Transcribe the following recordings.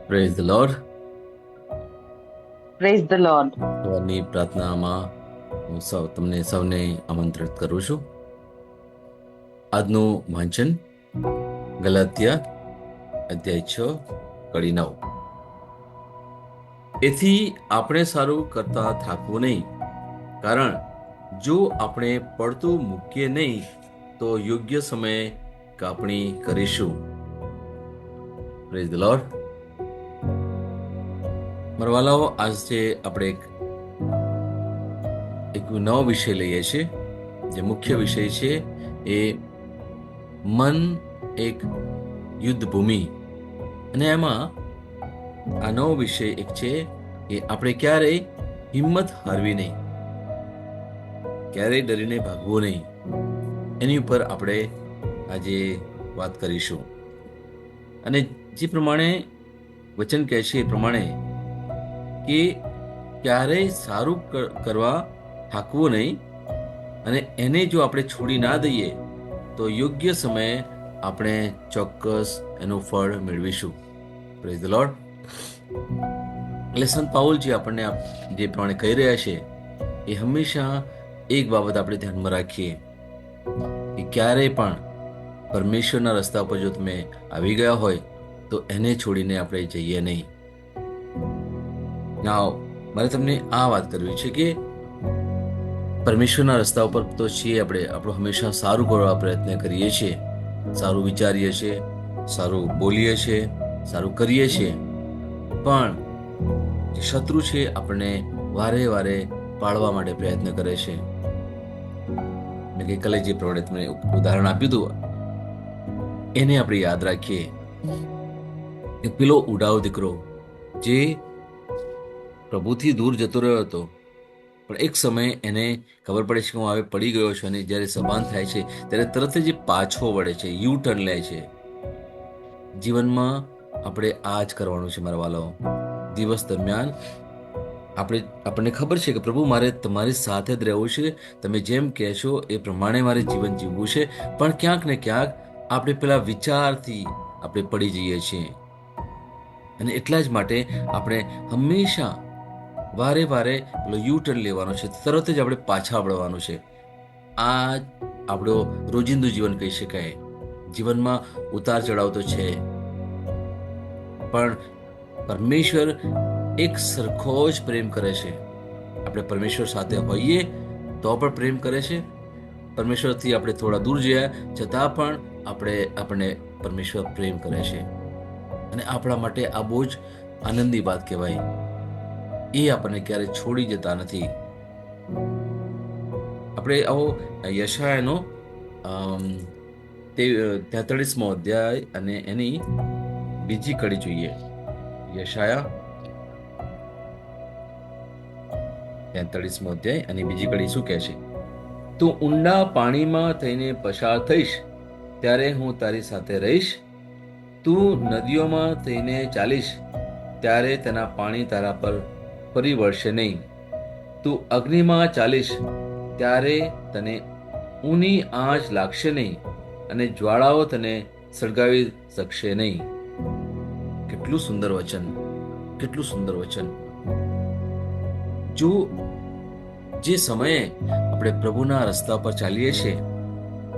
Praise the lord. Praise the lord. સવારની પ્રાર્થનામાં હું તમને સૌને આમંત્રિત કરું છું. આજનું વાંચન ગલાત્યા અધ્યાય 6 કડી 9. એથી આપણે સારું કરતા થાકવું નહીં, કારણ જો આપણે પડતું મૂકીએ નહીં તો યોગ્ય સમયે કાપણી કરીશું. Praise the lord. મારા વાલાઓ, આજે આપણે એક નવો વિષય લઈએ છીએ. જે મુખ્ય વિષય છે એ મન એક યુદ્ધ ભૂમિ, અને એમાં આ નવો વિષય એક છે કે આપણે ક્યારેય હિંમત હારવી નહીં, ક્યારેય ડરીને ભાગવું નહીં. એની ઉપર આપણે આજે વાત કરીશું. અને જે પ્રમાણે વચન કહે છે એ પ્રમાણે કે ક્યારેય સારું કરવા થાકવું નહીં, અને એને જો આપણે છોડી ના દઈએ તો યોગ્ય સમયે આપણે ચોક્કસ એનું ફળ મેળવીશું. Praise the lord. એટલે સંત પાઉલજી આપણને જે પ્રમાણે કહી રહ્યા છે એ હંમેશા એક બાબત આપણે ધ્યાનમાં રાખીએ કે ક્યારેય પણ પરમેશ્વરના રસ્તા પર જો તમે આવી ગયા હોય તો એને છોડીને આપણે જઈએ નહીં. નાવ મારે તમને આ વાત કરવી છે કે પરમેશ્વરના રસ્તા ઉપર તો છીએ આપણે, આપણું હંમેશા સારું કરવા પ્રયત્ન કરીએ છીએ, સારું વિચારીએ છીએ, સારું બોલીએ છીએ, સારું કરીએ છીએ, પણ જે શત્રુ છે આપણને વારે વારે પાડવા માટે પ્રયત્ન કરે છે. મેં ગઈકાલે જે પ્રમાણે તમને ઉદાહરણ આપ્યું હતું એને આપણે યાદ રાખીએ કે પેલો ઉડાવ દીકરો જે પ્રભુથી દૂર જતો રહ્યો હતો, પણ એક સમયે એને ખબર પડે છે કે હું હવે પડી ગયો છું, અને જ્યારે સભાન થાય છે ત્યારે તરત જ પાછો વળે છે, યુ ટર્ન લે છે. જીવનમાં આપણે આ જ કરવાનું છે મારા વાલાઓ. દિવસ દરમિયાન આપણને ખબર છે કે પ્રભુ મારે તમારી સાથે જ રહેવું છે, તમે જેમ કહેશો એ પ્રમાણે મારે જીવન જીવવું છે, પણ ક્યાંક ને ક્યાંક આપણે પેલા વિચારથી આપણે પડી જઈએ છીએ. અને એટલા જ માટે આપણે હંમેશા વારે વારે પેલો યુ ટર્ન લેવાનો છે, તરત જ આપણે પાછા વળવાનું છે. આ આપણો રોજિંદુ જીવન કહી શકાય. જીવનમાં ઉતાર ચઢાવ તો છે, પણ પરમેશ્વર એક સરખો જ પ્રેમ કરે છે. આપણે પરમેશ્વર સાથે હોઈએ તો પણ પ્રેમ કરે છે, પરમેશ્વરથી આપણે થોડા દૂર જયા છતાં પણ આપણને પરમેશ્વર પ્રેમ કરે છે. અને આપણા માટે આ બહુ જ આનંદની વાત કહેવાય. એ આપણને ક્યારે છોડી જતા નથી. આપણે આવો યશાયાનો 43મો અધ્યાય અને એની બીજી કડી જોઈએ. યશાયા 43મો અધ્યાય અને બીજી કડી શું કહે છે? તું ઊંડા પાણીમાં થઈને પસાર થઈશ ત્યારે હું તારી સાથે રહીશ. તું નદીઓમાં થઈને ચાલીશ ત્યારે તેના પાણી તારા પર ફરી વળશે નહીં. તું અગ્નિમાં ચાલીશ ત્યારે તને ઊની આંચ લાગશે નહીં, અને જ્વાળાઓ તને સળગાવી શકશે નહીં. કેટલું સુંદર વચન, કેટલું સુંદર વચન. જો જે સમયે આપણે પ્રભુના રસ્તા પર ચાલીએ છીએ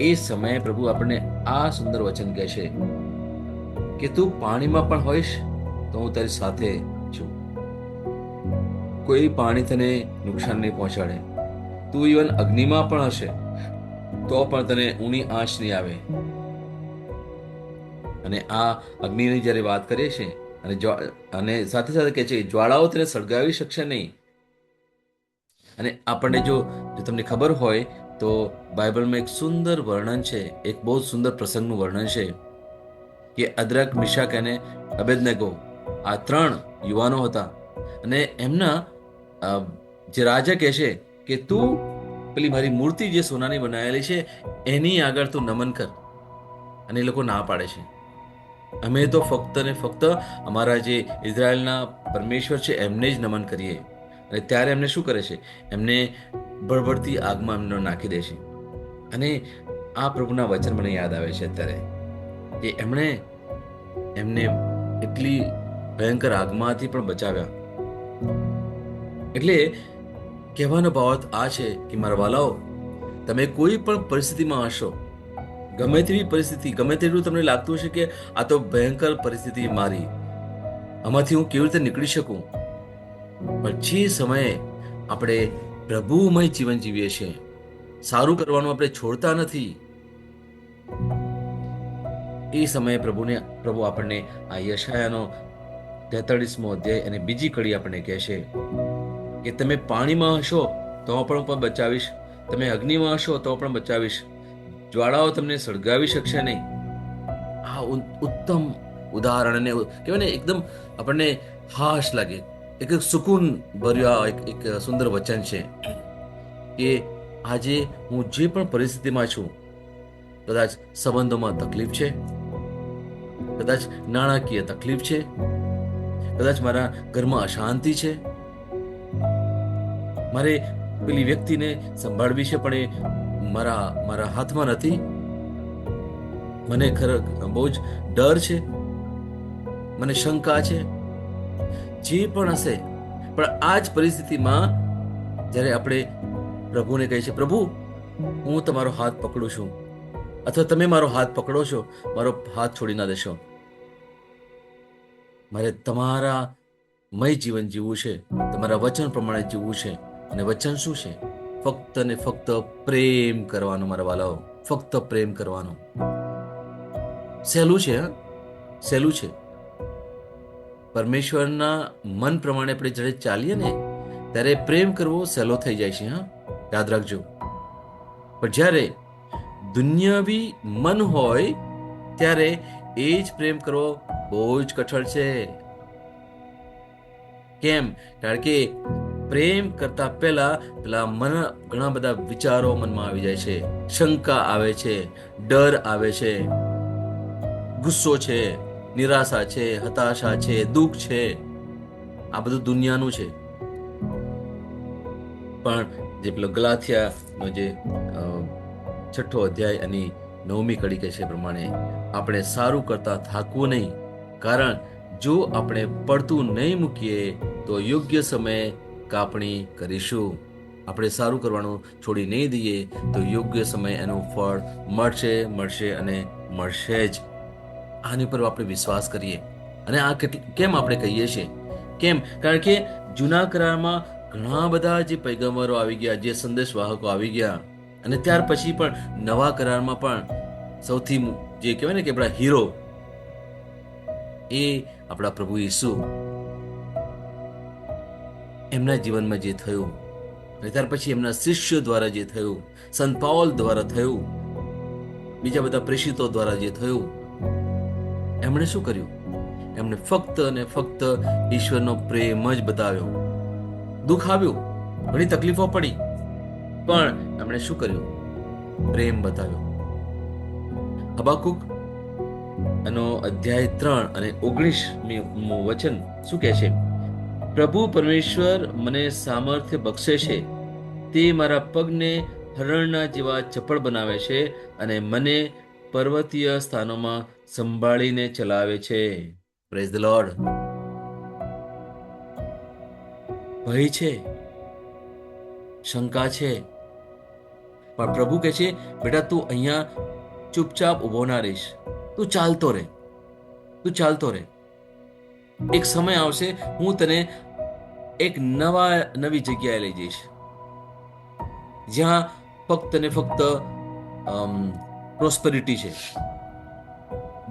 એ સમયે પ્રભુ આપણને આ સુંદર વચન કહે છે કે તું પાણીમાં પણ હોઈશ તો હું તારી સાથે છું. કોઈ પાણી તને નુકસાન નહીં પહોંચાડે. તું ઇવન અગ્નિમાં પણ હશે તો પણ તને ઊની આંચ નહીં આવે. અને આ અગ્નિની જ્યારે વાત કરીએ છીએ અને સાથે સાથે કહે છે જ્વાળાઓ તને સળગાવી શકશે નહીં. અને આપણને જો તમને ખબર હોય તો બાઇબલમાં એક સુંદર વર્ણન છે, એક બહુ સુંદર પ્રસંગનું વર્ણન છે કે અદ્રક, મિશાક અને અબેદનેગો આ 3 યુવાનો હતા, અને એમના જે રાજા કહે છે કે તું પેલી મારી મૂર્તિ જે સોનાની બનાવેલી છે એની આગળ તું નમન કર. અને એ લોકો ના પાડે છે. અમે તો ફક્ત ને ફક્ત અમારા જે ઇઝરાયલના પરમેશ્વર છે એમને જ નમન કરીએ. અને ત્યારે એમને શું કરે છે? એમને બળબડતી આગમાં એમને નાખી દે છે. અને આ પ્રભુના વચન મને યાદ આવે છે અત્યારે કે એમને એટલી ભયંકર આગમાંથી પણ બચાવ્યા. એટલે કહેવાનો ભાવ આ છે કે મારા વાલાઓ, તમે કોઈ પણ પરિસ્થિતિમાં હશો, ગમે તેવી પરિસ્થિતિ, ગમે તેટલું તમને લાગતું હશે કે આ તો ભયંકર પરિસ્થિતિ મારી, આમાંથી હું કેવી રીતે નીકળી શકું, પણ જે સમયે આપણે પ્રભુમય જીવન જીવીએ છીએ, સારું કરવાનું આપણે છોડતા નથી, એ સમયે પ્રભુ આપણને આ યશાયાનો 43મો અધ્યાય અને બીજી કડી આપણને કહેશે કે તમે પાણીમાં હશો તો પણ બચાવીશ, તમે અગ્નિમાં હશો તો પણ બચાવીશ, જ્વાળાઓ તમને સળગાવી શકશે નહીં. આ ઉત્તમ ઉદાહરણ અને કહેવાય ને એકદમ આપણને હાશ લાગે, એક સુકૂન ભર્યું એક સુંદર વચન છે કે આજે હું જે પણ પરિસ્થિતિમાં છું, કદાચ સંબંધોમાં તકલીફ છે, કદાચ નાણાકીય તકલીફ છે, કદાચ મારા ઘરમાં અશાંતિ છે, મારે પેલી વ્યક્તિને સંભાળવી છે પણ એ મારા હાથમાં નથી, મને બહુ જ ડર છે, મને શંકા છે, જે પણ હશે, પણ આ જ પરિસ્થિતિમાં જ્યારે આપણે પ્રભુને કહીએ છીએ, પ્રભુ હું તમારો હાથ પકડું છું, અથવા તમે મારો હાથ પકડો છો, મારો હાથ છોડી ના દેશો, મારે તમારા મય જીવન જીવવું છે, તમારા વચન પ્રમાણે જીવવું છે. અને વચન શું છે? ફક્ત ને ફક્ત પ્રેમ કરવાનો મારા વાલાઓ, ફક્ત પ્રેમ કરવાનો. સહેલું છે, હા, સહેલું છે. પરમેશ્વરના મન પ્રમાણે આપણે જ્યારે ચાલીએ ને ત્યારે પ્રેમ કરવો સહેલો થઈ જાય છે, હા, યાદ રાખજો. પણ જ્યારે દુનિયાવી મન હોય ત્યારે એ જ પ્રેમ કરવો બહુ જ કઠણ છે. કેમ? કારણ કે પ્રેમ કરતા પહેલા ઘણા બધા વિચારો મનમાં આવી જાય છે, શંકા આવે છે, ડર આવે છે, ગુસ્સો છે, નિરાશા છે, હતાશા છે, દુઃખ છે, આ બધું દુનિયાનું છે. પણ જે પેલો ગલાથિયાનો જે 6ઠ્ઠો અધ્યાય અને 9મી કડી કહે છે પ્રમાણે આપણે સારું કરતા થાકવું નહીં, કારણ જો આપણે પડતું નહીં મૂકીએ તો યોગ્ય સમયે કાપણી કરીશું. આપણે સારું કરવાનું છોડી નહીં દઈએ તો યોગ્ય સમયે એનું ફળ મળશે અને મળશે જ. આની પર આપણે વિશ્વાસ કરીએ. અને આ કેમ આપણે કહીએ છીએ? કેમ? કારણ કે જૂના કરારમાં ઘણા બધા જે પૈગંબરો આવી ગયા, જે સંદેશવાહકો આવી ગયા, અને ત્યાર પછી પણ નવા કરારમાં પણ સૌથી જે કહેવાય ને કે આપણા હીરો એ આપણા પ્રભુ ઈસુ, એમના જીવનમાં જે થયું અને ત્યાર પછી એમના શિષ્યો દ્વારા જે થયું, સંત પાઉલ દ્વારા થયું, બીજા બધા પ્રેષિતો દ્વારા જે થયું, એમણે શું કર્યું? એમણે ફક્ત અને ફક્ત ઈશ્વરનો પ્રેમ જ બતાવ્યો. દુઃખ આવ્યું, ઘણી તકલીફો પડી, પણ એમણે શું કર્યું? પ્રેમ બતાવ્યો. હબાકુક એનો અધ્યાય 3 અને 19મી વચન શું કહે છે? પ્રભુ પરમેશ્વર મને સામર્થ્ય બક્ષે છે, તે મારા પગને હરણના જેવા ચપળ બનાવે છે અને મને પર્વતીય સ્થાનોમાં સંભાળીને ચલાવે છે. Praise the lord. ભય છે, શંકા છે, પણ પ્રભુ કહે છે, બેટા તું અહીંયા ચૂપચાપ ઊભો ના રહીશ, તું ચાલતો રહે, તું ચાલતો રહે. એક સમય આવશે, હું તને એક નવી જગ્યાએ લઈ જઈશ, જ્યાં ફક્ત ને ફક્ત પ્રોસ્પેરિટી છે,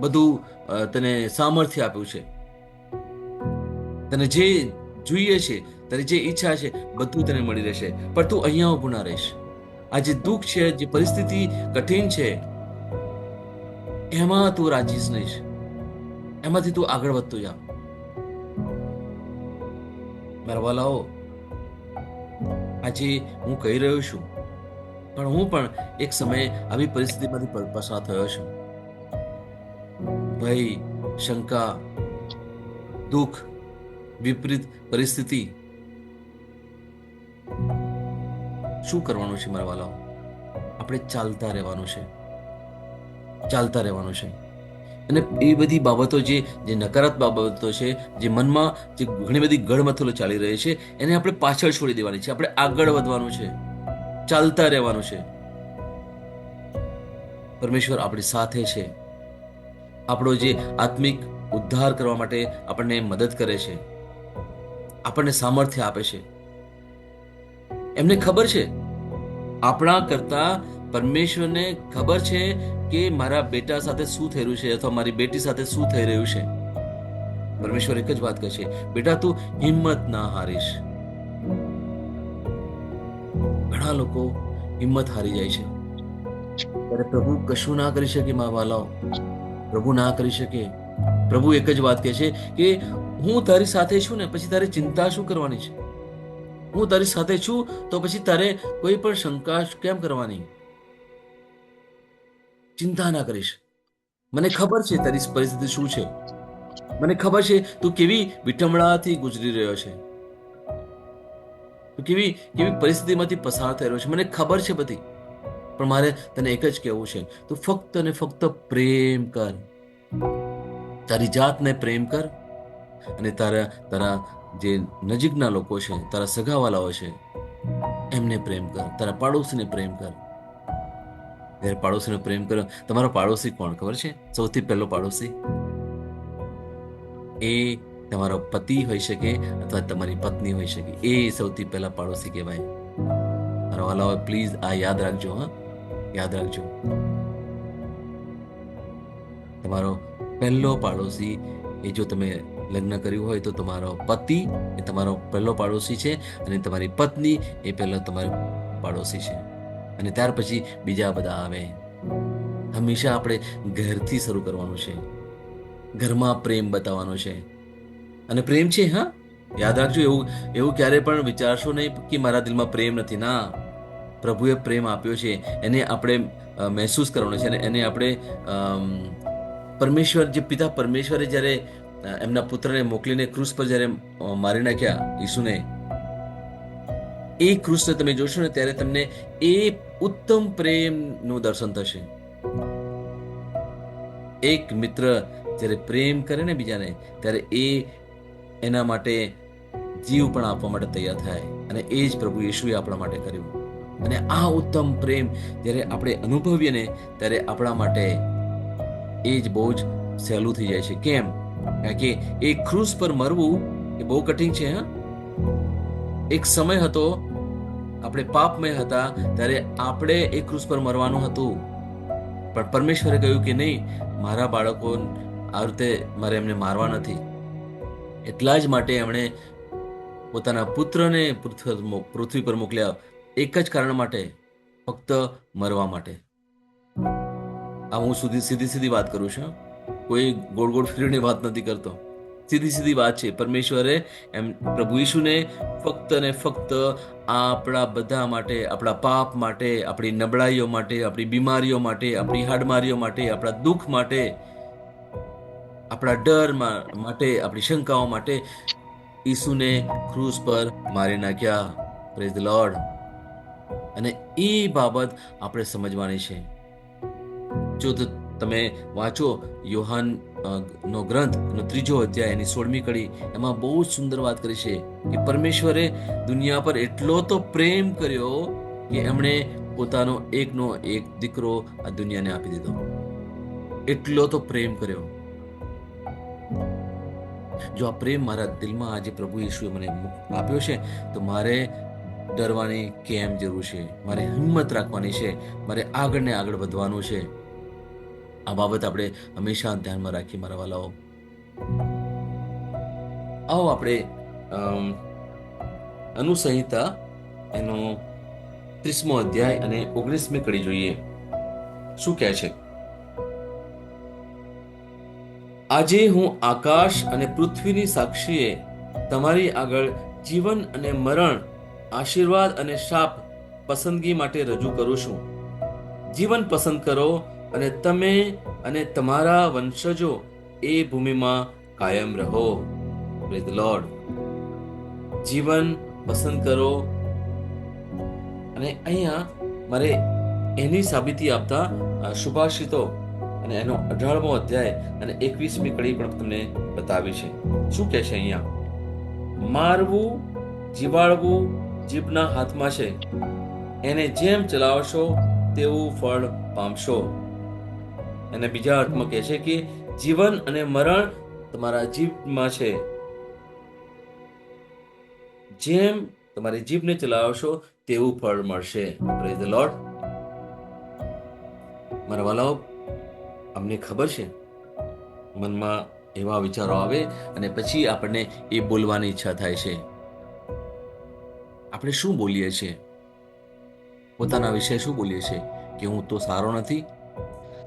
બધું તને સામર્થ્ય આપ્યું છે, તને જે જોઈએ છે, તને જે ઈચ્છા છે, બધું તને મળી રહેશે, પણ તું અહીંયા ઊભું ના રહીશ. આ જે દુઃખ છે, જે પરિસ્થિતિ કઠિન છે, એમાં તું રાજીશ નહીં, એમાંથી તું આગળ વધતો જા. મારા વાલાઓ, આજે હું કહી રહ્યો છું, પણ હું પણ એક સમયે આવી પરિસ્થિતિમાંથી પસાર થયો છું. ભય, શંકા, દુઃખ, વિપરીત પરિસ્થિતિ. શું કરવાનું છે મારા વાલાઓ? આપણે ચાલતા રહેવાનું છે, ચાલતા રહેવાનું છે. અને એ બધી બાબતો જે જે નકારાત્મક બાબતો છે, જે મનમાં જે ઘણી બધી ગળમથલો ચાલી રહી છે, એને આપણે પાછળ છોડી દેવાની છે. આપણે આગળ વધવાનું છે, ચાલતા રહેવાનું છે. પરમેશ્વર આપણી સાથે છે. આપણો જે આત્મિક ઉદ્ધાર કરવા માટે આપણને મદદ કરે છે, આપણને સામર્થ્ય આપે છે. એમને ખબર છે, આપણા કરતા પરમેશ્વરને ખબર છે કે મારા બેટા સાથે શું થઈ રહ્યું છે અથવા મારી બેટી સાથે શું થઈ રહ્યું છે. પરમેશ્વર એક જ વાત કહે છે, બેટા તું હિંમત ના હારીશ. ઘણા લોકો હિંમત હારી જાય છે, ત્યારે પ્રભુ કશું ના કરી શકે. મા વાલાઓ, પ્રભુ ના કરી શકે. પ્રભુ એક જ વાત કહે છે કે હું તારી સાથે છું ને પછી તારે ચિંતા શું કરવાની છે? હું તારી સાથે છું તો પછી તારે કોઈ પણ શંકા કેમ કરવાની? ચિંતા ના કરીશ. મને ખબર છે તારી પરિસ્થિતિ શું છે. મને ખબર છે તું કેવી વિઠમણાથી ગુજરી રહ્યો છે, તું કેવી કેવી પરિસ્થિતિમાંથી પસાર થઈ રહ્યો છે. મને ખબર છે બધી. પણ મારે તને એક જ કહેવું છે, તું ફક્ત ને ફક્ત પ્રેમ કર. તારી જાતને પ્રેમ કર અને તારા તારા જે નજીકના લોકો છે, તારા સગાવાલાઓ છે, એમને પ્રેમ કર. તારા પાડોશીને પ્રેમ કર. જ્યારે પાડોશીને પ્રેમ કરો, તમારો પાડોશી કોણ ખબર છે? સૌથી પહેલો પાડોશી એ તમારો પતિ હોઈ શકે અથવા તમારી પત્ની હોઈ શકે. એ સૌથી પહેલા પાડોશી કહેવાય. મારા વાલાઓ, પ્લીઝ આ યાદ રાખજો. હા, યાદ રાખજો. તમારો પહેલો પાડોશી એ જો તમે લગ્ન કર્યું હોય તો તમારો પતિ એ તમારો પહેલો પાડોશી છે અને તમારી પત્ની એ પહેલો તમારો પાડોશી છે. અને ત્યાર પછી બીજા બધા આવે. હંમેશા આપણે ઘરથી શરૂ કરવાનું છે. ઘરમાં પ્રેમ બતાવવાનો છે. અને પ્રેમ છે. હા, યાદ રાખજો. એવું એવું ક્યારે પણ વિચારશો નહીં કે મારા દિલમાં પ્રેમ નથી. ના, પ્રભુએ પ્રેમ આપ્યો છે, એને આપણે મહેસૂસ કરવાનો છે. અને એને આપણે પરમેશ્વર, જે પિતા પરમેશ્વરે જ્યારે એમના પુત્રને મોકલીને ક્રૂસ પર જ્યારે મારી નાખ્યા ઈસુને, એ ક્રૂસને તમે જોશો ને ત્યારે તમને એ ઉત્તમ પ્રેમનું દર્શન થશે. એક મિત્ર જ્યારે પ્રેમ કરે ને બીજાને, ત્યારે એ એના માટે જીવ પણ આપવા માટે તૈયાર થાય. અને એ જ પ્રભુ યેશુએ આપણા માટે કર્યું. અને આ ઉત્તમ પ્રેમ જ્યારે આપણે અનુભવીએ ને ત્યારે આપણા માટે એ જ બહુ જ સહેલું થઈ જાય છે. કેમ? કારણ કે એ ક્રૂસ પર મરવું એ બહુ કઠિન છે. હા, એક સમય હતો આપણે પાપમય હતા ત્યારે આપણે એ ક્રૂસ પર મરવાનું હતું. પણ પરમેશ્વરે કહ્યું કે નહીં, મારા બાળકો આ રીતે મારે એમને મારવા નથી. એટલા જ માટે એમણે પોતાના પુત્રને પૃથ્વી પર મોકલ્યા. એક જ કારણ માટે, ફક્ત મરવા માટે. આ હું સીધી સીધી વાત કરું છું. કોઈ ગોળ ગોળ ફેરવીને વાત નથી કરતો. સીધી સીધી વાત છે. પરમેશ્વરે એમ પ્રભુ ઈશુને ફક્ત ને ફક્ત આપણા બધા માટે, આપણા પાપ માટે, આપણી નબળાઈઓ માટે, આપણી બીમારીઓ માટે, આપણી હાડમારીઓ માટે, આપણા દુઃખ માટે, આપણા ડર માટે, આપણી શંકાઓ માટે ઈસુને ક્રૂસ પર મારી નાખ્યા. Praise the lord. અને એ બાબત આપણે સમજવાની છે. જો તમે વાંચો યોહાન નો ગ્રંથ નો 3 અધ્યાય એની 16મી કડી, એમાં બહુ જ સુંદર વાત કરી છે કે પરમેશ્વરે દુનિયા પર એટલો તો પ્રેમ કર્યો કે એમણે પોતાનો એકનો એક દીકરો આ દુનિયાને આપી દીધો. એટલો તો પ્રેમ કર્યો. જો આ પ્રેમ મારા દિલમાં આજે પ્રભુ યેશુએ મને આપ્યો છે તો મારે ડરવાની કેમ જરૂર છે? મારે હિંમત રાખવાની છે. મારે આગળ ને આગળ વધવાનું છે. આ બાબત આપણે હંમેશા ધ્યાનમાં રાખીએ મારા વાલાઓ. આવો આપણે અનુસંહિતા એનો 30મો અધ્યાય અને 19મી કડી જોઈએ. શું કહે છે? આજે હું આકાશ અને પૃથ્વીની સાક્ષીએ તમારી આગળ જીવન અને મરણ, આશીર્વાદ અને શાપ પસંદગી માટે રજૂ કરું છું. જીવન પસંદ કરો અને તમે અને તમારા વંશજો એ ભૂમિમાં કાયમ રહો. Praise the lord. જીવન પસંદ કરો. અને અહીંયા મારે એની સાબિતી આપતા સુભાષિતો અને એનો 18મો અધ્યાય અને 21મી કડી પણ તમને બતાવી છે. શું કહે છે અહીંયા? મારવું, જીવાડવું જીભના હાથમાં છે, એને જેમ ચલાવશો તેવું ફળ પામશો. અને બીજા અર્થમાં કહે છે કે જીવન અને મરણ તમારા જીભમાં છે, જેમ તમારી જીભને ચલાવશો તેવું ફળ મળશે. Praise the lord. મારા વાલાઓ, અમને ખબર છે મનમાં એવા વિચારો આવે અને પછી આપણને એ બોલવાની ઈચ્છા થાય છે. આપણે શું બોલીએ છીએ? પોતાના વિશે શું બોલીએ છીએ? કે હું તો સારો નથી,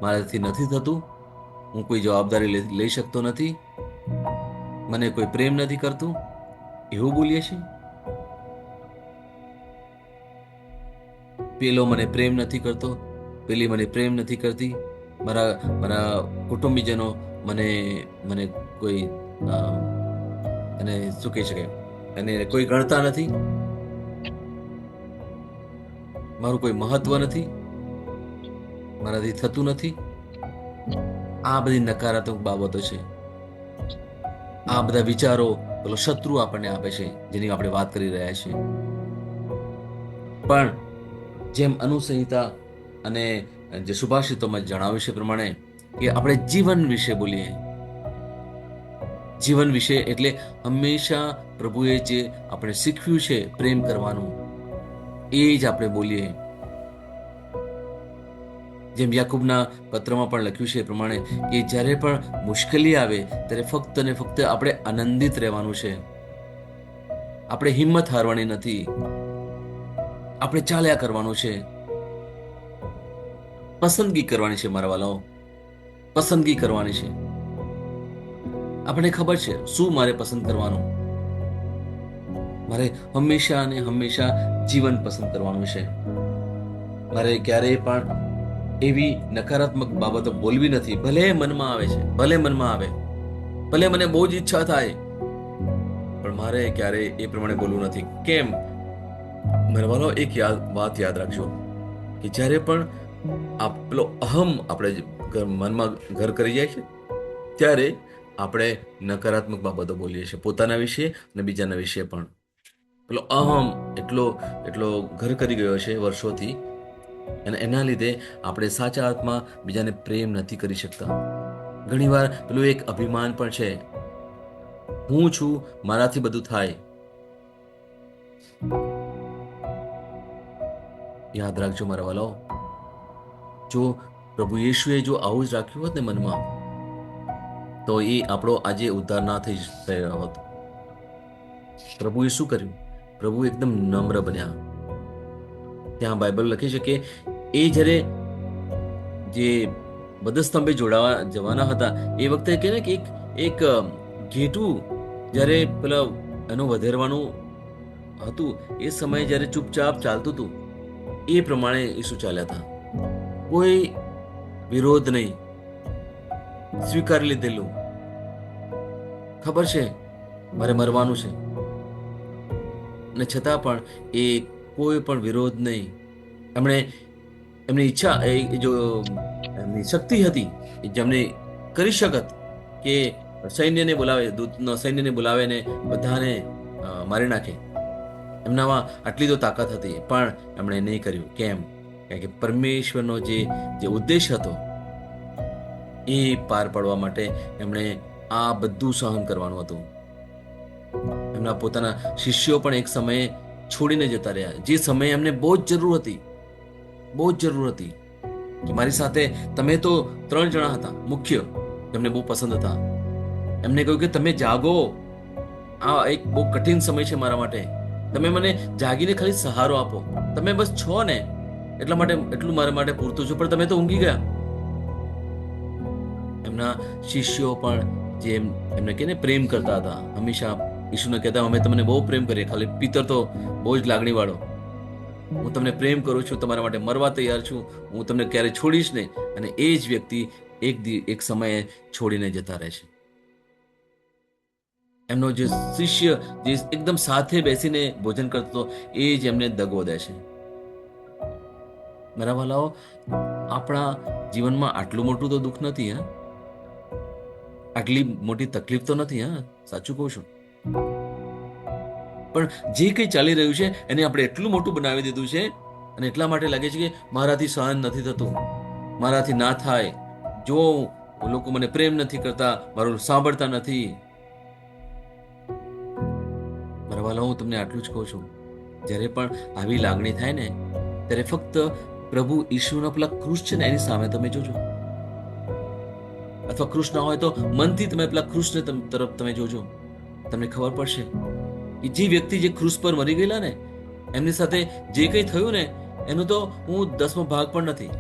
મારાથી નથી થતું, હું કોઈ જવાબદારી લઈ શકતો નથી, મને કોઈ પ્રેમ નથી કરતું, એવું બોલીએ છીએ. પેલો મને પ્રેમ નથી કરતો, પેલી મને પ્રેમ નથી કરતી, મારા મારા કુટુંબીજનો મને મને કોઈ એને શું કહી શકે, એને કોઈ ગણતા નથી, મારું કોઈ મહત્વ નથી, મારાથી થતું નથી. આ બધી નકારાત્મક બાબતો છે. આ બધા વિચારો પેલો શત્રુ આપણને આપે છે, જેની આપણે વાત કરી રહ્યા છીએ. પણ જેમ અનુસંહિતા અને જે સુભાષિતોમાં જણાવ્યું છે પ્રમાણે કે આપણે જીવન વિશે બોલીએ. જીવન વિશે એટલે હંમેશા પ્રભુએ જે આપણે શીખ્યું છે પ્રેમ કરવાનું, એ જ આપણે બોલીએ. જેમ યાકૂબના પત્રમાં પણ લખ્યું છે એ પ્રમાણે કે જ્યારે પણ મુશ્કેલી આવે ત્યારે ફક્ત ને ફક્ત આપણે આનંદિત રહેવાનું છે. આપણે હિંમત હારવાની નથી, આપણે ચાલ્યા કરવાનું છે. પસંદગી કરવાની છે મારા વાલાઓ, પસંદગી કરવાની છે. આપણને ખબર છે શું મારે પસંદ કરવાનું. મારે હંમેશા અને હંમેશા જીવન પસંદ કરવાનું છે. મારે ક્યારેય પણ એવી નકારાત્મક બાબતો બોલવી નથી. ભલે મનમાં આવે છે, ભલે મનમાં આવે, ભલે મને બહુ જ ઈચ્છા થાય, પણ મારે ક્યારેય એ પ્રમાણે બોલવું નથી. કેમ? મારા વાલો, એક વાત યાદ રાખજો કે જ્યારે પણ પેલો અહમ આપણે મનમાં ઘર કરી જાય છે, ત્યારે આપણે નકારાત્મક બાબતો બોલીએ છીએ, પોતાના વિશે અને બીજાના વિશે પણ. પેલો અહમ એટલો એટલો ઘર કરી ગયો છે વર્ષોથી, અને એના લીધે આપણે સાચા અર્થમાં બીજાને પ્રેમ નથી કરી શકતા. ઘણીવાર પેલું એક અભિમાન પણ છે, હું છું, મારાથી બધું થાય. યાદ રાખજો મારા વાલાઓ, જો પ્રભુ યેશુએ જો આવું જ રાખ્યું હોત ને મનમાં, તો એ આપણો આજે ઉદ્ધાર ના થઈ રહ્યો હોત. પ્રભુએ શું કર્યું? પ્રભુ એકદમ નમ્ર બન્યા. ત્યાં બાઇબલ લખી છે કે એ જ્યારે જે વધસ્તંભે જોડાવા જવાના હતા એ વખતે કે ને કે એક ઘેટું જ્યારે પેલા એનું વધેરવાનું હતું, એ સમયે જ્યારે ચૂપચાપ ચાલતું હતું એ પ્રમાણે ઈસુ ચાલ્યા હતા. કોઈ વિરોધ નહીં, સ્વીકારી લીધેલું. ખબર છે મારે મરવાનું છે, અને છતાં પણ એ કોઈ પણ વિરોધ નહીં. એમની ઈચ્છા, જો એમની શક્તિ હતી, જેમને કરી શકત કે સૈન્યને બોલાવે, દૂતનો સૈન્યને બોલાવે ને બધાને મારી નાખે. એમનામાં આટલી તો તાકાત હતી, પણ એમણે નહીં કર્યું. કેમ? કારણ કે પરમેશ્વરનો જે ઉદ્દેશ હતો એ પાર પાડવા માટે એમણે આ બધું સહન કરવાનું હતું. એમના પોતાના શિષ્યો પણ એક સમયે છોડીને જતા રહ્યા, જે સમયે એમને બહુ જ જરૂર હતી, બહુ જ જરૂર હતી. કે મારી સાથે તમે તો 3 જણા હતા મુખ્ય, એમને બહુ પસંદ હતા. એમને કહ્યું કે તમે જાગો, આ એક બહુ કઠિન સમય છે મારા માટે, તમે મને જાગીને ખાલી સહારો આપો. તમે બસ છો ને એટલા માટે, એટલું મારા માટે પૂરતું છે, પણ તમે તો ઊંઘી ગયા. એમના શિષ્યો પણ જે એમને કે ને પ્રેમ કરતા હતા, હંમેશા ઈશુને કહેતા, અમે તમને બહુ પ્રેમ કરીએ, ખાલી પિતર તો બહુ જ લાગણી વાળો, હું તમને પ્રેમ કરું છું, તમારા માટે મરવા તૈયાર છું, હું તમને ક્યારે છોડીશ નહીં. અને એ જ વ્યક્તિ એક સમયે છોડીને જતા રહે છે. એમનો જે શિષ્ય જે એકદમ સાથે બેસીને ભોજન કરતો હતો, એ જ એમને દગો દે છે. મારા વાલાઓ, આપણા જીવનમાં આટલું મોટું તો દુઃખ નથી, હા, આટલી મોટી તકલીફ તો નથી, હા, સાચું કહું છું. પણ જે કંઈ ચાલી રહ્યું છે એને આપણે એટલું મોટું બનાવી દીધું છે, અને એટલા માટે લાગે છે કે મારાથી સહન નથી થતું, મારાથી ના થાય, જો લોકો મને પ્રેમ નથી કરતા, મારું સાંભળતા નથી. મારા વાલા, હું તમને આટલું જ કહું છું, જ્યારે પણ આવી લાગણી થાય ને, ત્યારે ફક્ત પ્રભુ ઈશુના પેલા ક્રૂસ છે ને એની સામે તમે જોજો, અથવા ક્રૂસ ના હોય તો મનથી તમે પેલા ક્રૂસને તરફ તમે જોજો. તમને ખબર પડશે કે જે વ્યક્તિ જે ક્રૂસ પર મરી ગયેલા ને, એમની સાથે જે કંઈ થયું ને, એનું તો હું 10મો ભાગ પણ નથી.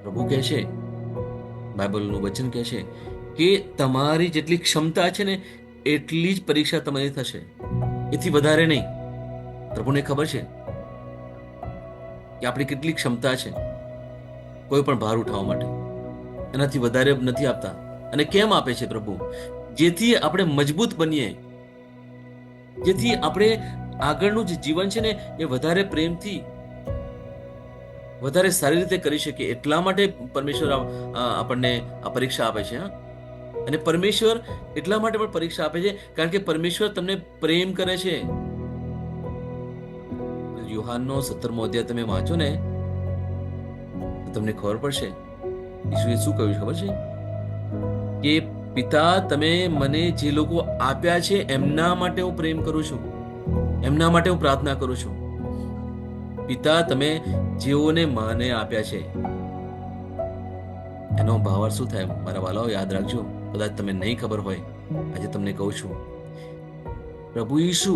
પ્રભુ કહે છે, બાઇબલનું વચન કહે છે કે તમારી જેટલી ક્ષમતા છે ને એટલી જ પરીક્ષા તમારી થશે, એથી વધારે નહીં. પ્રભુને ખબર છે કે આપણી કેટલી ક્ષમતા છે કોઈ પણ ભાર ઉઠાવવા માટે, એનાથી વધારે નથી આપતા. અને કેમ આપે છે પ્રભુ? જેથી આપણે મજબૂત બનીએ, જેથી આપણે આગળનું જે જીવન છે ને એ વધારે પ્રેમથી, વધારે સારી રીતે કરી શકીએ. એટલા માટે પરમેશ્વર આપણને આ પરીક્ષા આપે છે, હા. અને પરમેશ્વર એટલા માટે પણ પરીક્ષા આપે છે કારણ કે પરમેશ્વર તમને પ્રેમ કરે છે. યોહાનનો 17મો અધ્યાય તમે વાંચો ને તો તમને ખબર પડશે ઈસુએ શું કહ્યું ખબર છે કે પિતા, તમે મને જે લોકો આપ્યા છે એમના માટે હું પ્રેમ કરું છું, એમના માટે હું પ્રાર્થના કરું છું. પિતા, તમે જેઓને મને આપ્યા છે. એનો ભાવાર્થ શું થાય મારા વાલાઓ? યાદ રાખજો, કદાચ તમને નહીં ખબર હોય, આજે તમને કહું છું. પ્રભુ ઈસુ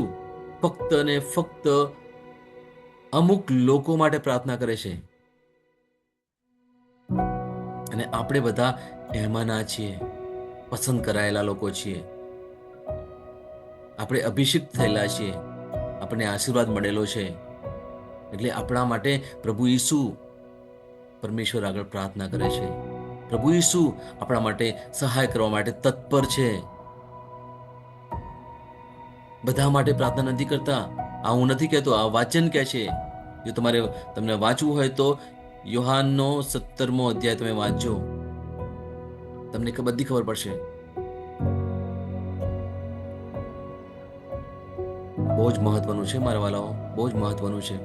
ફક્ત ને ફક્ત અમુક લોકો માટે પ્રાર્થના કરે છે, અને આપણે બધા એમાંના છીએ, પસંદ કરાયેલા લોકો છીએ, આપણે અભિષિક્ત થયેલા છીએ, આપણને આશીર્વાદ મળેલો છે. એટલે આપણા માટે પ્રભુ ઈસુ પરમેશ્વર આગળ પ્રાર્થના કરે છે. પ્રભુ ઈસુ આપણા માટે સહાય કરવા માટે તત્પર છે. બધા માટે પ્રાર્થના નથી કરતા. આ હું નથી કહેતો, આ વાચન કહે છે. જો તમને વાંચવું હોય તો યોહાનનો 17મો અધ્યાય તમે વાંચજો, તમને બધી ખબર પડશે. બહુ જ મહત્વનું છે મારા વાલાઓ, બહુ જ મહત્વનું છે.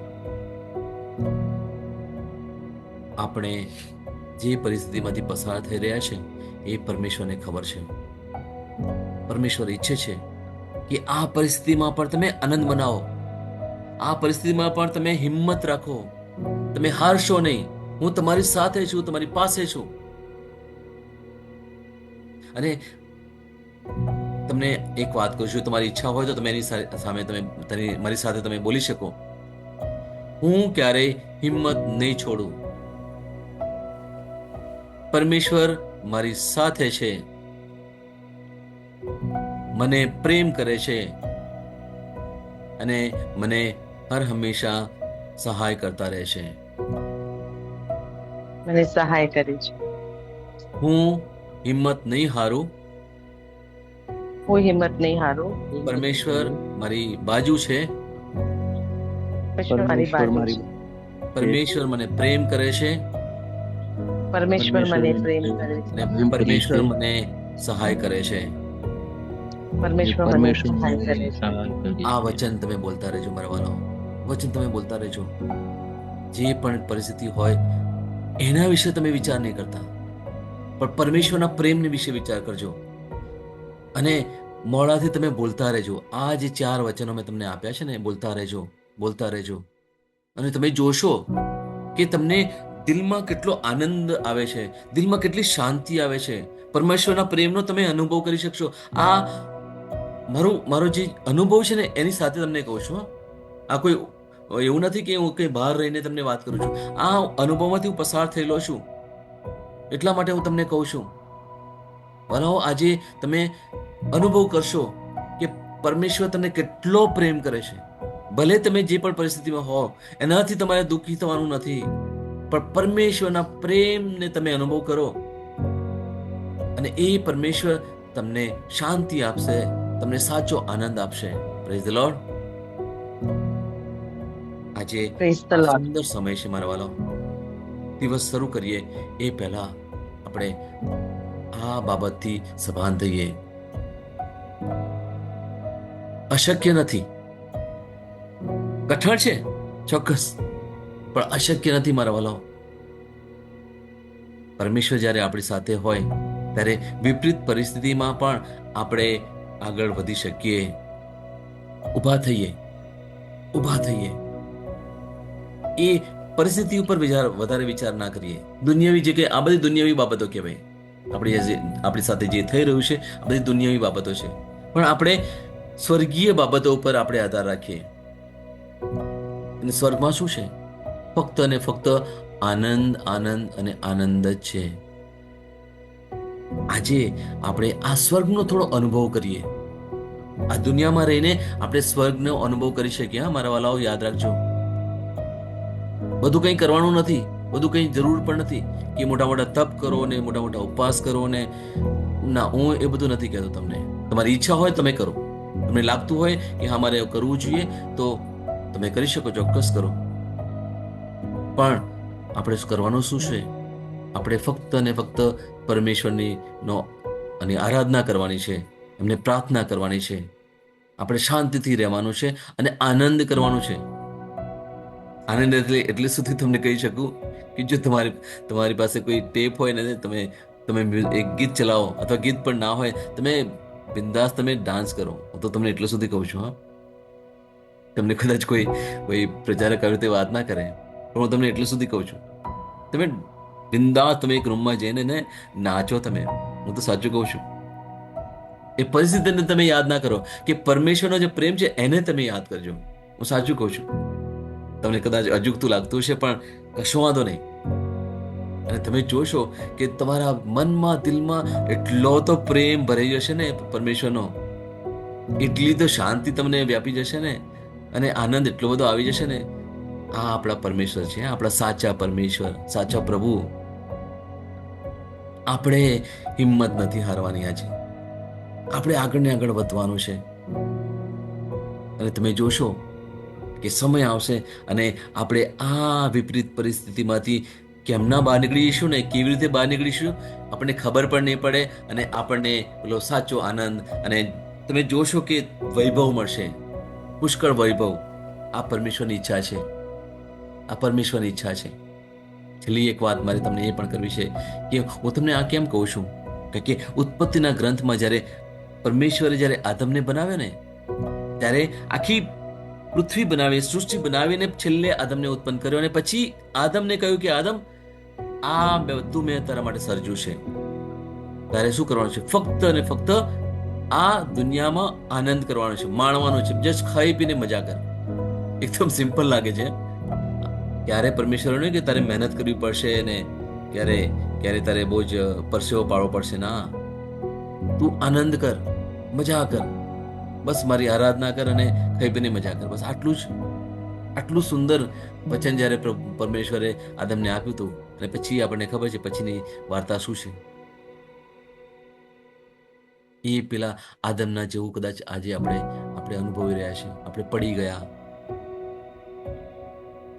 આપણે જે પરિસ્થિતિમાંથી પસાર થઈ રહ્યા છે એ પરમેશ્વરને ખબર છે. પરમેશ્વર ઈચ્છે છે કે આ પરિસ્થિતિમાં પણ તમે આનંદ મનાવો, આ પરિસ્થિતિમાં પણ તમે હિંમત રાખો, તમે હારશો નહીં. હું તમારી સાથે છું, તમારી પાસે છું. અને તમને એક વાત કહું છું, તમારી ઈચ્છા હોય તો તમે એની સામે મારી સાથે તમે બોલી શકો, હું ક્યારેય હિંમત નહીં છોડું. પરમેશ્વર મારી સાથે છે, મને પ્રેમ કરે છે, અને મને હર હંમેશા સહાય કરતા રહે છે. મને સહાય કરે છે. હું હિંમત નહીં હારું. હું હિંમત નહીં હારું. પરમેશ્વર મારી બાજુ છે. પરમેશ્વર મારી બાજુ છે. પરમેશ્વર મને પ્રેમ કરે છે. પરમેશ્વર મને પ્રેમ કરે છે. અને પરમેશ્વર મને સહાય કરે છે. પરમેશ્વર મને સહાય કરે છે. આ વચન તમે બોલતા રહેજો મારા વાલાઓ, વચન તમે બોલતા રહેજો. જે પણ પરિસ્થિતિ હોય એના વિશે તમે વિચાર નહીં કરતા, પણ પરમેશ્વરના પ્રેમને વિશે વિચાર કરજો. અને મોડાથી તમે બોલતા રહેજો. આ જે 4 વચનો મેં તમને આપ્યા છે ને, બોલતા રહેજો, બોલતા રહેજો. અને તમે જોશો કે તમને દિલમાં કેટલો આનંદ આવે છે, દિલમાં કેટલી શાંતિ આવે છે. પરમેશ્વરના પ્રેમનો તમે અનુભવ કરી શકશો. આ મારો જે અનુભવ છે ને એની સાથે તમને કહું છું. આ કોઈ એવું નથી કે હું કંઈ બહાર રહીને તમને વાત કરું છું. આ અનુભવમાંથી હું પસાર થયેલો છું, એટલા માટે હું તમને કહું છું. વાલાઓ, આજે તમે અનુભવ કરશો કે પરમેશ્વર તમને કેટલો પ્રેમ કરે છે. ભલે તમે જે પણ પરિસ્થિતિમાં હો એનાથી તમારે દુઃખી થવાનું નથી, પણ પરમેશ્વરના પ્રેમને તમે અનુભવ કરો, અને એ પરમેશ્વર તમને શાંતિ આપશે, તમને સાચો આનંદ આપશે. Praise the lord. આજે પ્રેઝ ધ આ લોર્ડ. સુંદર સમય છે મારા વાલો. દિવસ શરૂ કરીએ એ પહેલા આપણે આ બાબતથી સભાન થઈએ. અશક્ય નથી, કઠણ છે ચોક્કસ, પણ અશક્ય નથી મારા વાલો. પરમેશ્વર જ્યારે આપણી સાથે હોય ત્યારે વિપરીત પરિસ્થિતિમાં પણ આપણે આગળ વધી શકીએ. ઊભા થઈએ, ઊભા થઈએ. એ પરિસ્થિતિ ઉપર વધારે વિચાર ના કરીએ. દુનિયાવી જગ્યાએ આ બધી દુનિયાવી બાબતો કહેવાય. આપણી સાથે જે થઈ રહ્યું છે આ બધી દુનિયાવી બાબતો છે, પણ આપણે સ્વર્ગીય બાબતો ઉપર આપણે આધાર રાખીએ. અને સ્વર્ગમાં શું છે? ફક્ત અને ફક્ત આનંદ, આનંદ અને આનંદ જ છે. આજે આપણે આ સ્વર્ગનો થોડો અનુભવ કરીએ. આ દુનિયામાં રહીને આપણે સ્વર્ગનો અનુભવ કરી શકીએ. હા મારા વાલાઓ, યાદ રાખજો, બધું કંઈ કરવાનું નથી, બધું કંઈ જરૂર પણ નથી કે મોટા મોટા તપ કરો ને મોટા મોટા ઉપવાસ કરો ને. ના, હું એ બધું નથી કહેતો તમને. તમારી ઈચ્છા હોય તમે કરો. તમને લાગતું હોય કે હા મારે કરવું જોઈએ તો તમે કરી શકો, ચોક્કસ કરો. પણ આપણે કરવાનું શું છે? આપણે ફક્ત અને ફક્ત પરમેશ્વરની નો અને આરાધના કરવાની છે, એમને પ્રાર્થના કરવાની છે. આપણે શાંતિથી રહેવાનું છે અને આનંદ કરવાનો છે. આનંદ એટલે સુધી તમને કહી શકું કે જો તમારી પાસે કોઈ ટેપ હોય ને, તમે એક ગીત ચલાવો અથવા ગીત પણ ના હોય, તમે બિંદાસ તમે ડાન્સ કરો. હું તો તમને એટલું સુધી કહું છું. હા, તમને કદાચ કોઈ પ્રચારક આવી રીતે વાત ના કરે, પણ હું તમને એટલું સુધી કહું છું, તમે બિંદાસ તમે એક રૂમમાં જઈને ને નાચો તમે. હું તો સાચું કહું છું. એ પરિસ્થિતિને તમે યાદ ના કરો કે પરમેશ્વરનો જે પ્રેમ છે એને તમે યાદ કરજો. હું સાચું કહું છું. તમને કદાચ અજુગતું લાગતું હશે, પણ કશો વાંધો નહીં. અને તમે જોશો કે તમારા મનમાં, દિલમાં એટલો તો પ્રેમ ભરાઈ જશે ને પરમેશ્વરનો, એટલી તો શાંતિ તમને વ્યાપી જશે ને, અને આનંદ એટલો બધો આવી જશે ને. આ આપણા પરમેશ્વર છે, આપણા સાચા પરમેશ્વર, સાચા પ્રભુ. આપણે હિંમત નથી હારવાની. આજે આપણે આગળ ને આગળ વધવાનું છે. અને તમે જોશો કે સમય આવશે અને આપણે આ વિપરીત પરિસ્થિતિમાંથી કેમના બહાર નીકળીશું ને કેવી રીતે બહાર નીકળીશું આપણને ખબર પણ નહીં પડે. અને આપણને પેલો સાચો આનંદ, અને તમે જોશો કે વૈભવ મળશે, પુષ્કળ વૈભવ. આ પરમેશ્વરની ઈચ્છા છે, આ પરમેશ્વરની ઈચ્છા છે. છેલ્લી એક વાત મારે તમને એ પણ કરવી છે કે હું તમને આ કેમ કહું છું કે ઉત્પત્તિના ગ્રંથમાં જ્યારે પરમેશ્વરે જ્યારે આદમને બનાવ્યો ને, ત્યારે આખી પૃથ્વી બનાવી, સૃષ્ટિ બનાવીને છેલ્લે આદમને ઉત્પન્ન કર્યો. અને પછી આદમને કહ્યું કે આદમ, આ બધું મેં તારા માટે સર્જ્યું છે, તારે શું કરવાનું છે? ફક્ત અને ફક્ત આ દુનિયામાં આનંદ કરવાનો છે, માણવાનો છે. જસ્ટ ખાઈ પીને મજા કર. એકદમ સિમ્પલ લાગે છે. ક્યારે પરમેશ્વર કે તારે મહેનત કરવી પડશે ને ક્યારે તારે બહુ જ પરસેવો પાડવો પડશે. ના, તું આનંદ કર, મજા કર. બસ મારી આરાધના કર અને ખાઈ પીને મજા કર. બસ આટલું જ. આટલું સુંદર વચન જ્યારે પરમેશ્વરે આદમને આપ્યું હતું, અને પછી આપણને ખબર છે પછીની વાર્તા શું છે. એ પેલા આદમના જેવું કદાચ આજે આપણે અનુભવી રહ્યા છે. આપણે પડી ગયા,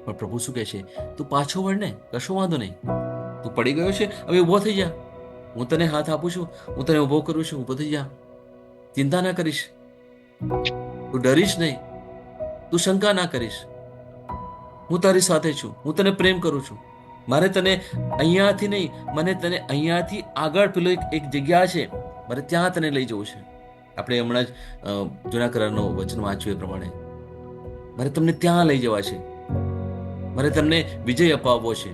પણ પ્રભુ શું કહે છે? તું પાછો વળ ને, કશો વાંધો નહીં. તું પડી ગયો છે, હવે ઊભો થઈ જા. હું તને હાથ આપું છું, હું તને ઊભો કરું છું. ઊભો થઈ જા. ચિંતા ના કરીશ, તું ડરીશ નહીં, તું શંકા ના કરીશ. હું તારી સાથે છું, હું તને પ્રેમ કરું છું. મારે તને અહીંયાથી નહીં, મને તને અહીંયાથી આગળ પેલો એક જગ્યા છે, મારે ત્યાં તને લઈ જવું છે. આપણે હમણાં જ જૂના કરારનું વચન વાંચ્યું એ પ્રમાણે મારે તમને ત્યાં લઈ જવા છે, મારે તમને વિજય અપાવવો છે.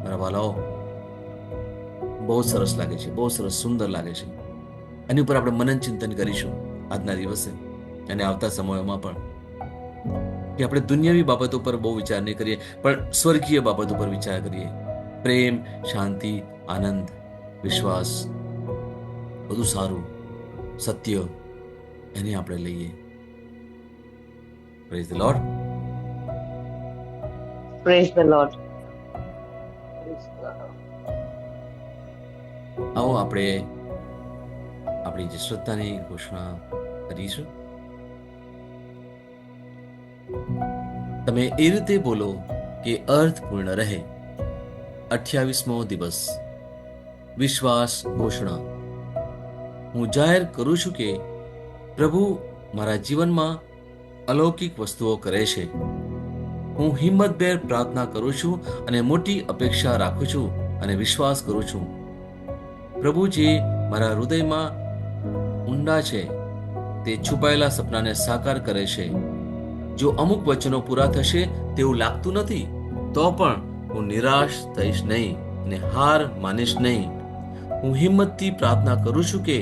મારા વાલાઓ, બહુ સરસ લાગે છે, બહુ સરસ, સુંદર લાગે છે. એની ઉપર આપણે મનન ચિંતન કરીશું આજના દિવસે અને આવતા સમયોમાં પણ, કે આપણે દુનિયાવી બાબતો પર બહુ વિચાર નહીં કરીએ, પણ સ્વર્ગીય બાબતો પર વિચાર કરીએ. પ્રેમ, શાંતિ, આનંદ, વિશ્વાસ, બધું સારું, સત્ય, એને આપણે લઈએ. Praise the lord. Praise the lord. આવો આપણે આપણી જે શ્રદ્ધાની ઘોષણા કરીશું. તમે એ રીતે બોલો કે અર્થપૂર્ણ રહે. 28મો દિવસ. વિશ્વાસ ઘોષણા. હું જાહેર કરું છું કે પ્રભુ મારા જીવનમાં અલૌકિક વસ્તુઓ કરે છે. હું હિંમતભેર પ્રાર્થના કરું છું અને મોટી અપેક્ષા રાખું છું અને વિશ્વાસ કરું છું. પ્રભુ જે મારા હૃદયમાં ઊંડા છે તે છુપાયેલા સપનાને સાકાર કરે છે. જો અમુક વચનો પૂરા થશે તેવું લાગતું નથી તો પણ હું નિરાશ થઈશ નહીં અને હાર માનીશ નહીં. હું હિંમતથી પ્રાર્થના કરું છું કે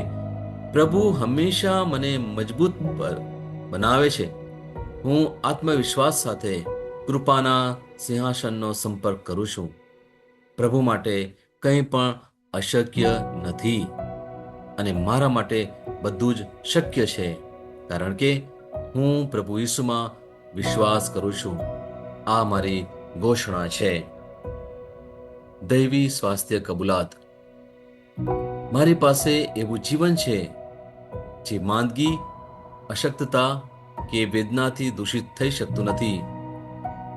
પ્રભુ હંમેશા મને મજબૂત બનાવે છે. હું આત્મવિશ્વાસ સાથે કૃપાના સિંહાસનનો સંપર્ક કરું છું. પ્રભુ માટે કંઈ પણ અશક્ય નથી અને મારા માટે બધું જ શક્ય છે, કારણ કે હું પ્રભુ ઈસુમાં વિશ્વાસ કરું છું. આ મારી ઘોષણા છે. દૈવી સ્વાસ્થ્ય કબૂલાત. મારી પાસે એવું જીવન છે જે માંદગી, અશક્તતા કે વેદનાથી દૂષિત થઈ શકતું નથી.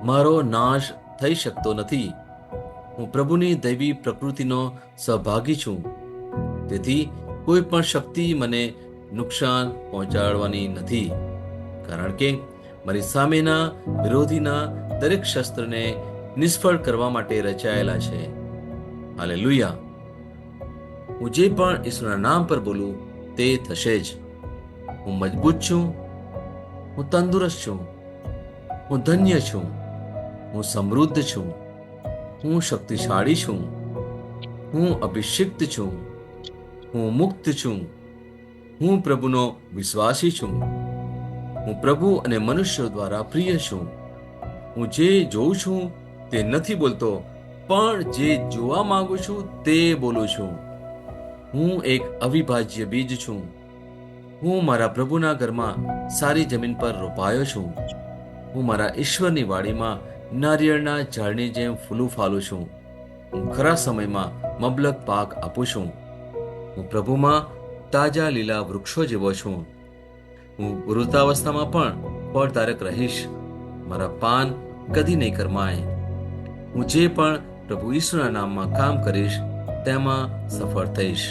મારો નાશ થઈ શકતો નથી. હું પ્રભુની દૈવી પ્રકૃતિનો સહભાગી છું. તેથી કોઈ પણ શક્તિ મને નુકસાન પહોંચાડવાની નથી, કારણ કે મારી સામેના વિરોધીના દરેક શસ્ત્રને નિષ્ફળ કરવા માટે રચાયેલા છે. હાલેલુયા. હું જે પણ ઈશ્વરના નામ પર બોલું તે થશે જ. હું મજબૂત છું. હું તંદુરસ્ત છું. હું ધન્ય છું. હું સમૃદ્ધ છું. હું શક્તિશાળી છું. હું અભિષિક્ત છું. હું મુક્ત છું. હું પ્રભુનો વિશ્વાસી છું. હું પ્રભુ અને મનુષ્યો દ્વારા પ્રિય છું. હું જે જોઉં છું તે નથી બોલતો, પણ જે જોવા માંગુ છું તે બોલું છું. હું એક અવિભાજ્ય બીજ છું. હું મારા પ્રભુના ઘરમાં સારી જમીન પર રોપાયો છું. હું મારા ઈશ્વરની વાડીમાં નારિયેળના ઝાડની જેમ ફૂલું ફાલું છું. હું ખરા સમયમાં મબલક પાક આપું છું. હું પ્રભુમાં તાજા લીલા વૃક્ષો જેવો છું. હું વૃદ્ધાવસ્થામાં પણ ફળદાયક રહીશ. મારા પાન કદી નહીં કરમાય. હું જે પણ પ્રભુ ઈસુના નામમાં કામ કરીશ તેમાં સફળ થઈશ.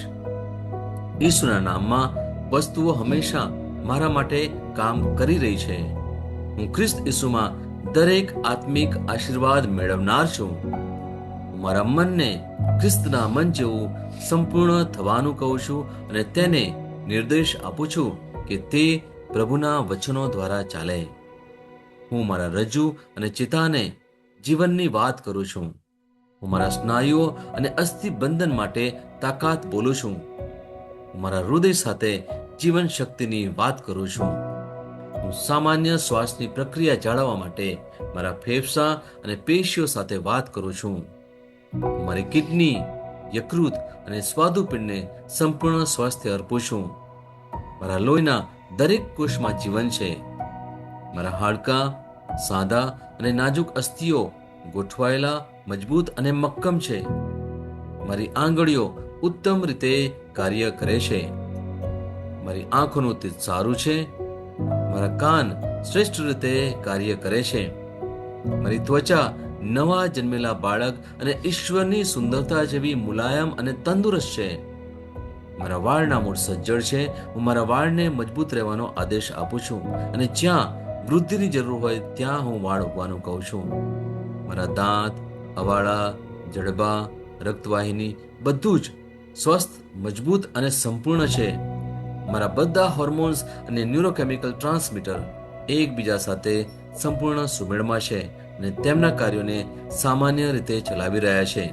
ઈસુના નામમાં વસ્તુઓ હંમેશા મારા માટે કામ કરી રહી છે. હું ખ્રિસ્ત ઈસુમાં દરેક આત્મિક આશીર્વાદ મેળવનાર છું. હું મારા મનને ખ્રિસ્તના મન જેવું સંપૂર્ણ થવાનું કહું છું અને તેને નિર્દેશ આપું છું કે તે પ્રભુના વચનો દ્વારા ચાલે. હું મારા રજ્જુ અને ચિતાને જીવનની વાત કરું છું. હું મારા સ્નાયુઓ અને અસ્થિ બંધન માટે તાકાત બોલું છું. હું મારા હૃદય સાથે જીવન શક્તિની વાત કરું છું. હું સામાન્ય શ્વાસની પ્રક્રિયા જાળવવા માટે મારા ફેફસા અને પેશીઓ સાથે વાત કરું છું. હું મારી કિડની, યકૃત અને સ્વાદુપિંડને સંપૂર્ણ સ્વાસ્થ્ય અર્પું છું. મારા લોહીના દરેક કોષમાં જીવન છે. મારા હાડકાં સાદા અને નાજુક અસ્થિઓ ગોઠવાયેલા, મજબૂત અને મક્કમ છે. મારી આંગળીઓ ઉત્તમ રીતે કાર્ય કરે છે. મારી આંખોનું તેજ સારું છે. મારા કાન શ્રેષ્ઠ રીતે કાર્ય કરે છે. મારી ત્વચા નવા જન્મેલા બાળક અને ઈશ્વરની સુંદરતા જેવી મુલાયમ અને તંદુરસ્ત છે. મારા વાળના મૂળ સજ્જડ છે. હું મારા વાળને મજબૂત રહેવાનો આદેશ આપું છું અને જ્યાં વૃદ્ધિની જરૂર હોય ત્યાં હું વાળ ઉગવાનું કહું છું. મારા દાંત, અવાળા, જડબા, રક્તવાહિની બધું જ સ્વસ્થ, મજબૂત અને સંપૂર્ણ છે. મારા બધા હોર્મોન્સ અને ન્યુરોકેમિકલ ટ્રાન્સમીટર એકબીજા સાથે સંપૂર્ણ સુમેળમાં છે અને તેમના કાર્યોને સામાન્ય રીતે ચલાવી રહ્યા છે.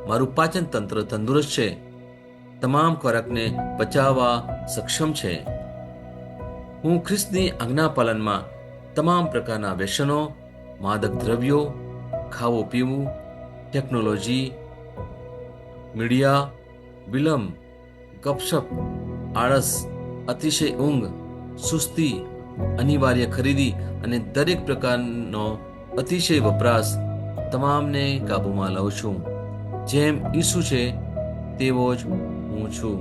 મારું પાચન તંત્ર તંદુરસ્ત છે. તમામ ખોરાકને પચાવવા સક્ષમ છે. હું ખ્રિસ્તની આજ્ઞા પાલનમાં તમામ પ્રકારના વ્યસનો, માદક દ્રવ્યો, ખાવું પીવું, ટેકનોલોજી, મીડિયા, વિલંબ, ગપશપ, આળસ, અતિશય ઊંઘ, સુસ્તી, અનિવાર્ય ખરીદી અને દરેક પ્રકારનો અતિશય વપરાશ તમામને કાબૂમાં લઉં છું. જેમ ઈસુ છે તેવો જ હું છું.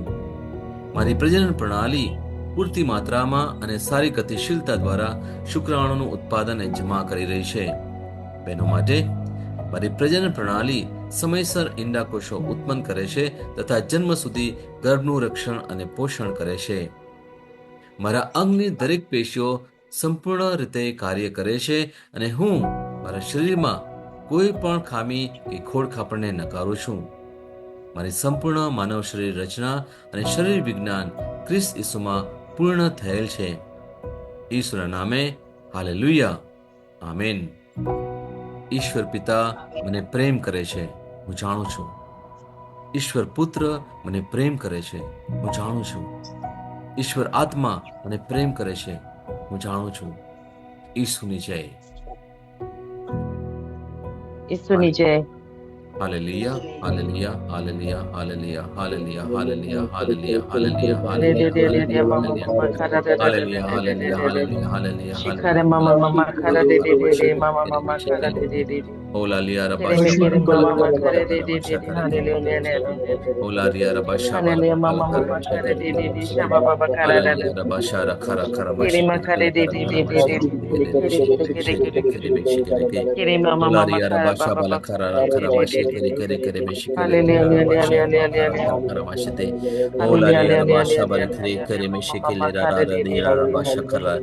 મારી પ્રજનન પ્રણાલી પૂરતી માત્રામાં અને સારી ગતિશીલતા દ્વારા શુક્રાણુનું ઉત્પાદન એ જમા કરી રહી છે. બહેનો માટે મારી પ્રજનન પ્રણાલી સમયસર ઈંડાકોષો ઉત્પન્ન કરે છે તથા જન્મ સુધી ગર્ભનું રક્ષણ અને પોષણ કરે છે. મારા અંગની દરેક પેશીઓ સંપૂર્ણ રીતે કાર્ય કરે છે અને હું મારા શરીરમાં કોઈ પણ ખામી કે ખોડખાપણને નકારું છું. મારી સંપૂર્ણ માનવ શરીર રચના અને શરીર વિજ્ઞાન ખ્રિસ્ત ઈસુમાં પૂર્ણ થયેલ છે. ઈશ્વરના નામે હાલેલુયા, આમેન. ઈશ્વર પિતા મને પ્રેમ કરે છે, હું જાણું છું. ઈશ્વર પુત્ર મને પ્રેમ કરે છે, હું જાણું છું. ઈશ્વર આત્મા મને પ્રેમ કરે છે, હું જાણું છું. ઈસુની જય. ઈસુની જય. Hallelujah, hallelujah, hallelujah, hallelujah, hallelujah, hallelujah, hallelujah, hallelujah, hallelujah, hallelujah, hallelujah, hallelujah, શિખરે મama mama khara de de de de mama mama khara de de de de Olalia Kere kere mama khara de de de de hallelujah Olaria Rabasha hallelujah mama mama khara de de de shaba baba khara da da Rabashara Kara Kara kere ma khara de de de de de kere mama mama Olaria khara Rabasha baba Bala baba Kara khara Kara de de Mashi de Kere Kere Meshi hallelujah Karamashite hallelujah Olaria Rabasha Bala Kere Meshi Kere Rara Dira Rabasha Kara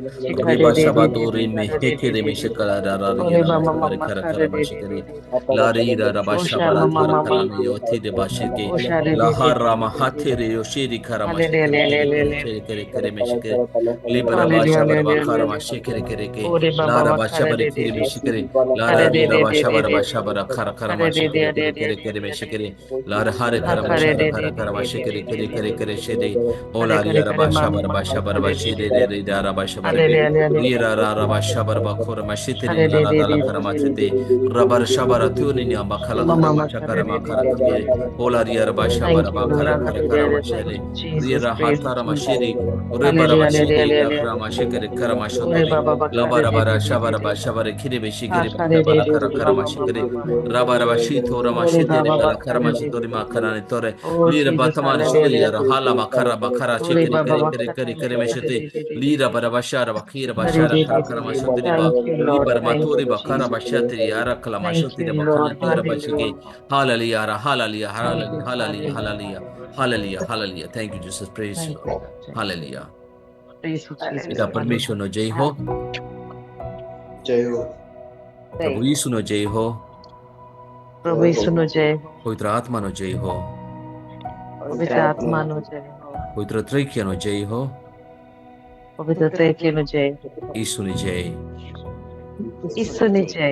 Riba Sabatori Mehekere Meshi Kara Rara Dira Rabasha Kara Kara Mashi Kere Larira Rabasha Osha Bala mama Kara mama Kara Yothi de Bashike Osha de de de Lahara Mahatere Yoshiri Karamashi hallelujah Kere Meshi Kere Libra Basha Barabakara hallelujah Mashi Kere Kere Ke Ore baba Lara Basha bakara Bari de de Kiri de Meshi Kere hare Lara de Rira de de Basha de de Barabasha Bara Kara Kara hare de Mashi de Kere de Kere de Kere de Kere de Meshi de Kere Lara Hare Kara hakare Mashi de de Kara de Kara de Mashi de Kere de Kere de Kere de Kere Shede kare Ola kare Rira kare Basha mama Barabasha bakara de Barabashi de de Rira Basha hare Barade de de Rira Rara Basha Barabakura Mashi Tiri hare de Lara de Rara de Kara de Machete Rabar Shabara Tuni Bakala Kara mama Macha bakara Kara de de Makara de Kare Ola Rira Basha thank you Lord Barabakara Kara Kara hallelujah thank Mashede you Jesus Rira praise you Hatara Jesus Mashiri Rebara hallelujah Mashiri hallelujah Lakra Mashikere Kara ore Mashotori baba bakara Labara de Bara de de Shabara de Bashabara Kiri Bishikiri hakare de Bashabara de Kara de Kara mama Mashikiri mama Rabara Bashito ore Ramashitiri baba Bala Kara bakara de Mashitori de Makarani Tore oh Lira Jesus Bataman Shiri hallelujah Hala Makara Bakara ore Chikiri baba Kiri Kiri bakara Kiri Kiri de Meshite Lira Bara Bashara Bakira Hare Bashara de Kara de Kara de de. Mashotiri Ba Thank you, Lord. Libar Thank Maturi you, Bakara Jesus. Bashatiri Ara Kala Thank you, Mashotiri Lord. Bakana Tora Hallelujah. Bashike Hallelujah Hallelujah Thank you. Hallelujah Hallelujah. Hallelujah Hallelujah Hallelujah Thank you Jesus praise you Thank you, Lord. Thank you. Hallelujah Praise you, Jesus. પિતા પરમેશ્વરનો જય હો જય હો પ્રભુ ઈસુનો જય હો પ્રભુ ઈસુનો જય હો. પવિત્ર આત્માનો જય હો પવિત્ર આત્માનો જય હો. પવિત્ર ત્રૈક્યનો જય હો પવિત્ર ત્રૈક્યનો જય હો. ઈસુની જય ઈસુની જય.